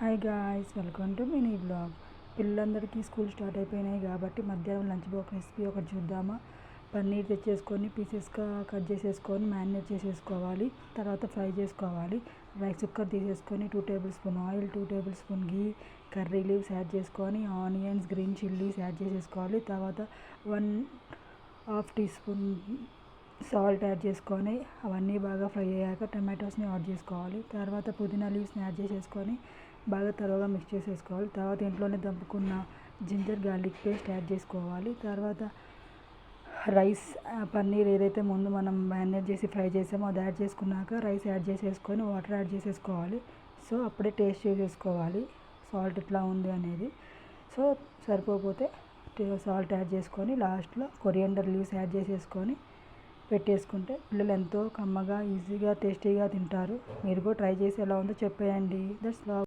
Hi guys, welcome to mini blog. పిల్లలందరికీ school start అయిపోయినాయి కాబట్టి మధ్యాహ్నం లంచ్ బాక్స్ రెసిపీ ఒకటి చూద్దామా. పన్నీర్ తెచ్చేసుకొని పీసెస్గా కట్ చేసేసుకొని మ్యారినేట్ చేసేసుకోవాలి. తర్వాత ఫ్రై చేసుకోవాలి. రైస్ కుక్కర్ తీసేసుకొని 2 tablespoon oil, 2 tablespoon ghee, curry leaves add చేసుకొని ఆనియన్స్, గ్రీన్ చిల్లీస్ యాడ్ చేసేసుకోవాలి. తర్వాత 1/2 టీ స్పూన్ సాల్ట్ యాడ్ చేసుకొని అవన్నీ బాగా ఫ్రై అయ్యాక టమాటోస్ని యాడ్ చేసుకోవాలి. తర్వాత పుదీనా లీవ్స్ని యాడ్ చేసేసుకొని బాగా తరువుగా మిక్స్ చేసేసుకోవాలి. తర్వాత ఇంట్లోనే దంపుకున్న జింజర్ గార్లిక్ పేస్ట్ యాడ్ చేసుకోవాలి. తర్వాత రైస్, పన్నీర్ ఏదైతే ముందు మనం మ్యారినేట్ చేసి ఫ్రై చేసామో అది యాడ్ చేసుకున్నాక రైస్ యాడ్ చేసేసుకొని వాటర్ యాడ్ చేసేసుకోవాలి. సో అప్పుడే టేస్ట్ చేసేసుకోవాలి సాల్ట్ ఎట్లా ఉంది అనేది. సో సరిపోతే సాల్ట్ యాడ్ చేసుకొని లాస్ట్లో కొరియాండర్ లీవ్స్ యాడ్ చేసేసుకొని పెట్టేసుకుంటే పిల్లలు ఎంతో కమ్మగా, ఈజీగా, టేస్టీగా తింటారు. మీరు కూడా ట్రై చేసి ఎలా ఉందో చెప్పేయండి. That's love.